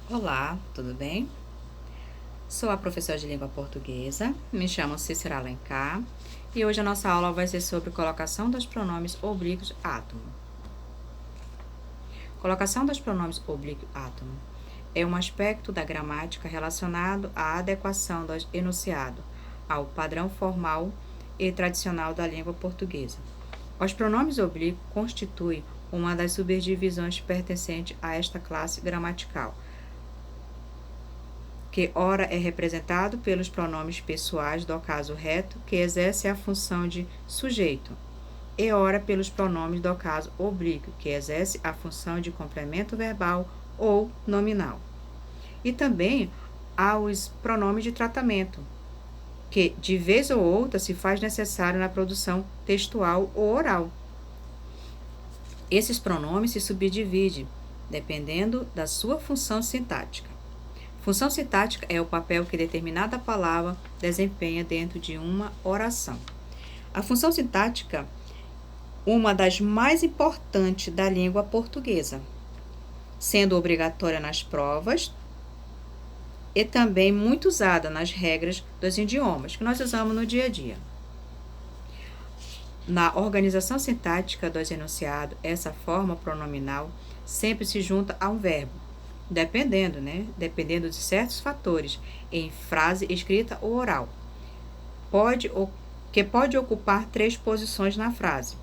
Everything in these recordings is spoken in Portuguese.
Olá, tudo bem? Sou a professora de língua portuguesa, me chamo Cícera Alencar e hoje a nossa aula vai ser sobre colocação dos pronomes oblíquos átomo. Colocação dos pronomes oblíquo átomo é um aspecto da gramática relacionado à adequação do enunciado ao padrão formal e tradicional da língua portuguesa. Os pronomes oblíquos constituem uma das subdivisões pertencentes a esta classe gramatical, que ora é representado pelos pronomes pessoais do caso reto, que exerce a função de sujeito, e ora pelos pronomes do caso oblíquo, que exerce a função de complemento verbal ou nominal. E também há os pronomes de tratamento, que de vez ou outra se faz necessário na produção textual ou oral. Esses pronomes se subdividem dependendo da sua função sintática. Função sintática é o papel que determinada palavra desempenha dentro de uma oração. A função sintática, uma das mais importantes da língua portuguesa, sendo obrigatória nas provas e também muito usada nas regras dos idiomas que nós usamos no dia a dia. Na organização sintática dos enunciados, essa forma pronominal sempre se junta a um verbo, dependendo de certos fatores, em frase escrita ou oral, que pode ocupar 3 posições na frase: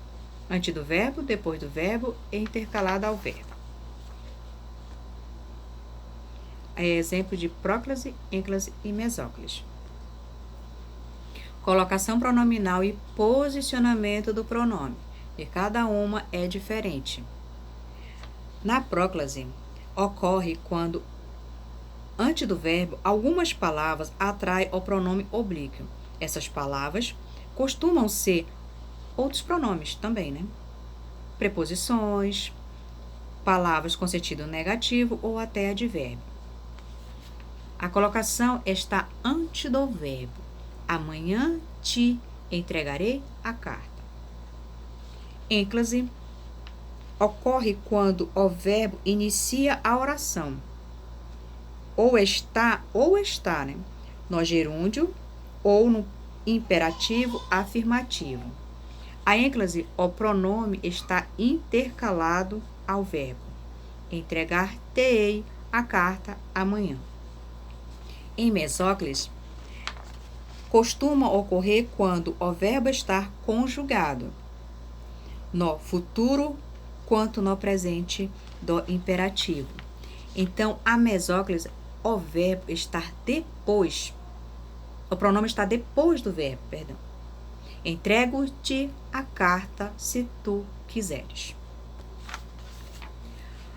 antes do verbo, depois do verbo e intercalada ao verbo. É exemplo de próclase, ênclase e mesóclise. Colocação pronominal e posicionamento do pronome, e cada uma é diferente. Na próclase, ocorre quando, antes do verbo, algumas palavras atraem o pronome oblíquo. Essas palavras costumam ser outros pronomes também, preposições, palavras com sentido negativo ou até advérbio. A colocação está antes do verbo. Amanhã te entregarei a carta. Ênclase ocorre quando o verbo inicia a oração, ou está, no gerúndio ou no imperativo afirmativo. A ênclase, o pronome está intercalado ao verbo. Entregar-te-ei a carta amanhã. Em mesóclise, costuma ocorrer quando o verbo está conjugado no futuro quanto no presente do imperativo. Então, a mesóclise, o verbo está depois, o pronome está depois do verbo, Entrego-te a carta se tu quiseres.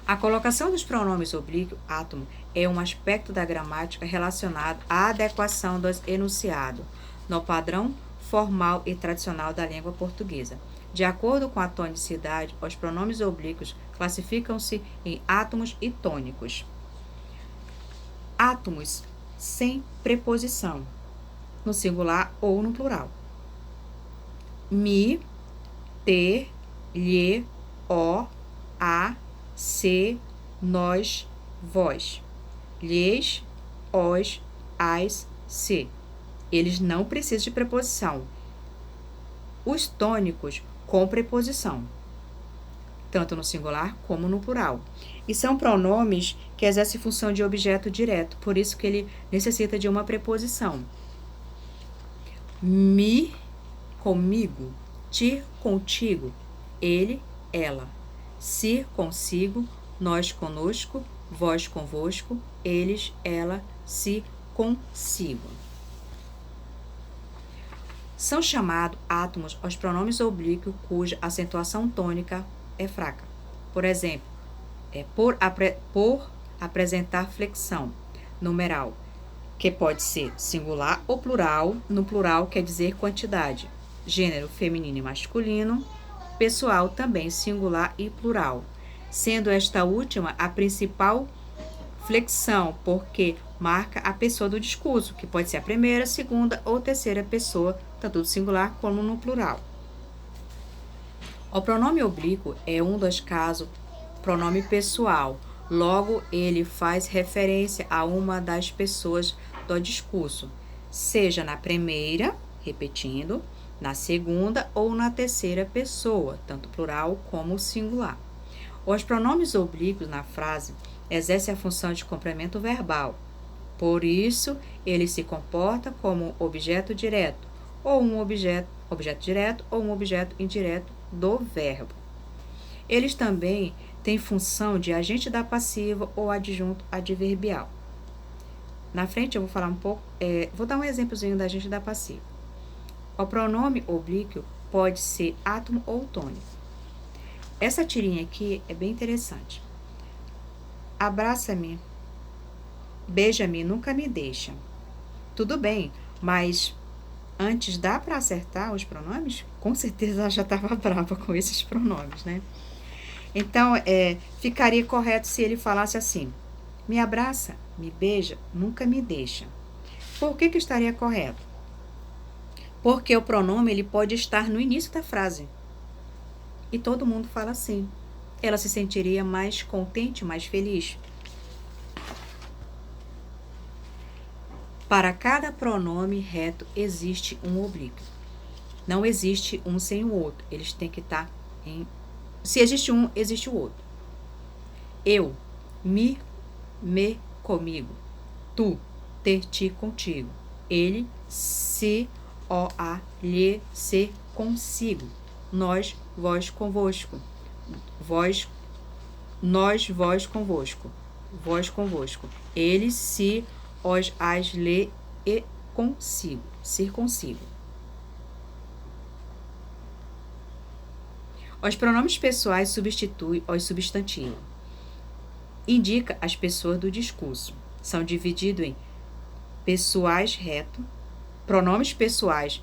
A colocação dos pronomes oblíquo átomo é um aspecto da gramática relacionado à adequação dos enunciados no padrão formal e tradicional da língua portuguesa. De acordo com a tonicidade, os pronomes oblíquos classificam-se em átomos e tônicos. Átomos sem preposição, no singular ou no plural. Mi, te, lhe, o, a, se, nós, vós. Lhes, os, as, se. Eles não precisam de preposição. Os tônicos com preposição, tanto no singular como no plural. E são pronomes que exercem função de objeto direto, por isso que ele necessita de uma preposição. Mi, comigo. Ti, contigo. Ele, ela. Si, consigo. Nós, conosco. Vós, convosco. Eles, ela, si, consigo. São chamados átomos os pronomes oblíquos cuja acentuação tônica é fraca. Por exemplo, por apresentar flexão numeral, que pode ser singular ou plural. No plural quer dizer quantidade. Gênero feminino e masculino. Pessoal também singular e plural, sendo esta última a principal flexão, porque marca a pessoa do discurso, que pode ser a primeira, segunda ou terceira pessoa, tanto no singular como no plural. O pronome oblíquo é um dos casos pronome pessoal, Logo, ele faz referência a uma das pessoas do discurso, seja na primeira, repetindo, na segunda ou na terceira pessoa, tanto plural como singular. Os pronomes oblíquos na frase exercem a função de complemento verbal. Por isso, ele se comporta como objeto direto, ou um objeto direto ou um objeto indireto do verbo. Eles também têm função de agente da passiva ou adjunto adverbial. Na frente eu vou falar um pouco, vou dar um exemplozinho da agente da passiva. O pronome oblíquo pode ser átomo ou tônico. Essa tirinha aqui é bem interessante. Abraça-me, beija-me, nunca me deixa. Tudo bem, mas antes dá para acertar os pronomes? Com certeza ela já estava brava com esses pronomes, né? Então, ficaria correto se ele falasse assim: me abraça, me beija, nunca me deixa. Por que estaria correto? Porque o pronome ele pode estar no início da frase. E todo mundo fala assim. Ela se sentiria mais contente, mais feliz. Para cada pronome reto existe um oblíquo. Não existe um sem o outro. Eles têm que estar em... Se existe um, existe o outro. Eu, me, comigo. Tu, ter, ti, contigo. Ele, se, o, a, lhe, se, consigo. Nós, vós, convosco. Vós, nós, vós, convosco. Vós, convosco. Ele, se, os, as, lhe, e, consigo. Ser consigo. Os pronomes pessoais substituem os substantivos. Indica as pessoas do discurso. São divididos em pessoais reto, pronomes pessoais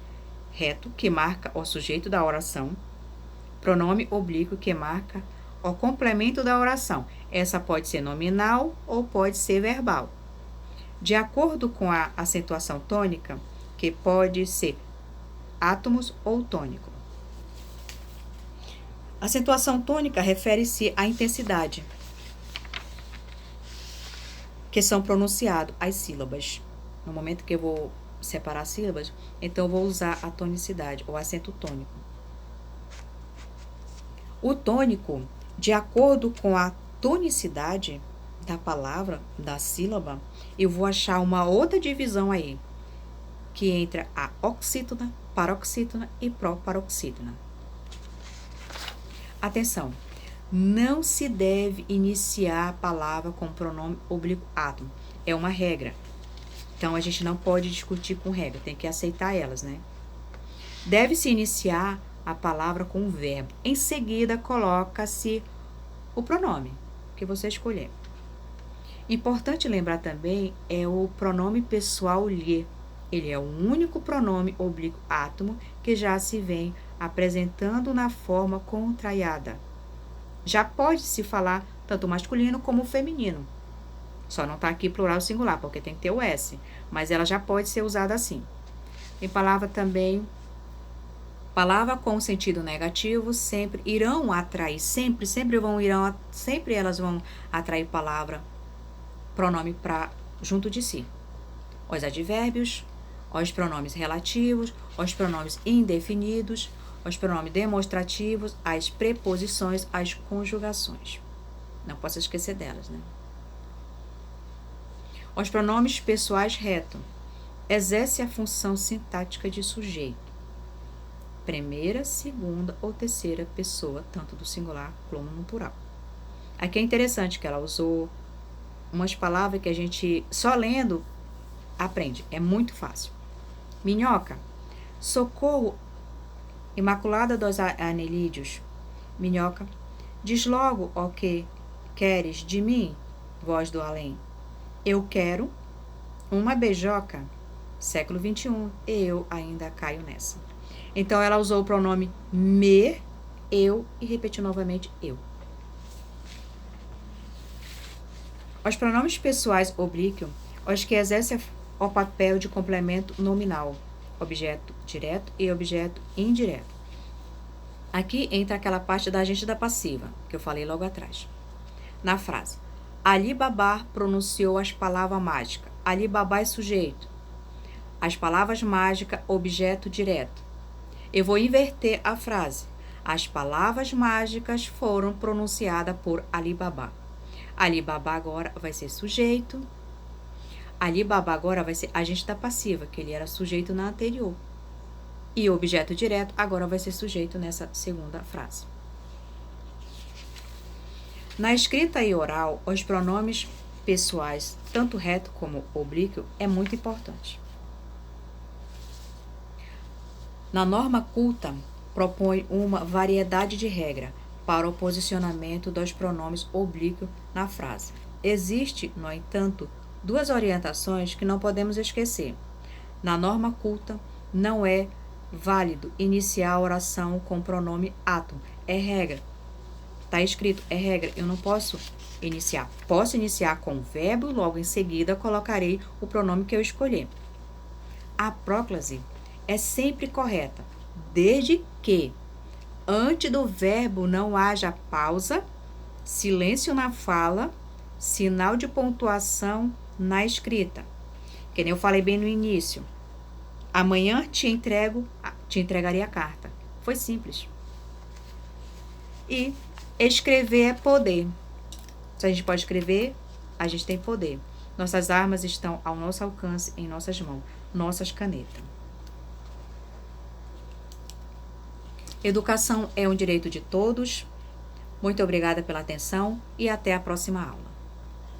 reto, que marca o sujeito da oração, pronome oblíquo, que marca o complemento da oração. Essa pode ser nominal ou pode ser verbal. De acordo com a acentuação tônica, que pode ser átomos ou tônico. A acentuação tônica refere-se à intensidade que são pronunciadas as sílabas. No momento que eu vou separar as sílabas, então eu vou usar a tonicidade, ou acento tônico. O tônico, de acordo com a tonicidade da palavra, da sílaba, eu vou achar uma outra divisão aí, que entra a oxítona, paroxítona e proparoxítona. Atenção, não se deve iniciar a palavra com pronome oblíquo átomo. É uma regra. Então, a gente não pode discutir com regra, tem que aceitar elas, né? Deve-se iniciar a palavra com o verbo. Em seguida, coloca-se o pronome que você escolher. Importante lembrar também é o pronome pessoal lhe. Ele é o único pronome oblíquo átomo que já se vem apresentando na forma contraiada. Já pode-se falar tanto masculino como feminino. Só não está aqui plural singular, porque tem que ter o S. Mas ela já pode ser usada assim. Tem palavra também... Palavra com sentido negativo sempre irão atrair, sempre elas vão atrair palavra, pronome para junto de si. Os advérbios, os pronomes relativos, os pronomes indefinidos, os pronomes demonstrativos, as preposições, as conjugações. Não posso esquecer delas, né? Os pronomes pessoais reto exercem a função sintática de sujeito. Primeira, segunda ou terceira pessoa, tanto do singular como no plural. Aqui é interessante que ela usou umas palavras que a gente, só lendo, aprende. É muito fácil. Minhoca. Socorro. Imaculada dos Anelídeos. Minhoca. Diz logo o que queres de mim, voz do além. Eu quero uma beijoca. Século XXI. E eu ainda caio nessa. Então, ela usou o pronome me, eu e repetiu novamente eu. Os pronomes pessoais oblíquos, os que exercem o papel de complemento nominal, objeto direto e objeto indireto. Aqui entra aquela parte da agente da passiva, que eu falei logo atrás. Na frase, Ali Baba pronunciou as palavras mágicas. Ali Baba é sujeito. As palavras mágicas, objeto direto. Eu vou inverter a frase. As palavras mágicas foram pronunciadas por Ali Baba. Ali Baba agora vai ser sujeito. Ali Baba agora vai ser agente da passiva, que ele era sujeito na anterior. E o objeto direto agora vai ser sujeito nessa segunda frase. Na escrita e oral, os pronomes pessoais, tanto reto como oblíquo, é muito importante. Na norma culta, propõe uma variedade de regras para o posicionamento dos pronomes oblíquos na frase. Existe, no entanto, duas orientações que não podemos esquecer. Na norma culta, não é válido iniciar a oração com o pronome átomo. É regra. Está escrito, é regra. Eu não posso iniciar. Posso iniciar com o verbo, logo em seguida colocarei o pronome que eu escolher. A próclase é sempre correta, desde que antes do verbo não haja pausa, silêncio na fala, sinal de pontuação na escrita. Que nem eu falei bem no início. Amanhã te entregaria a carta. Foi simples. E escrever é poder. Se a gente pode escrever, a gente tem poder. Nossas armas estão ao nosso alcance, em nossas mãos, nossas canetas. Educação é um direito de todos. Muito obrigada pela atenção e até a próxima aula.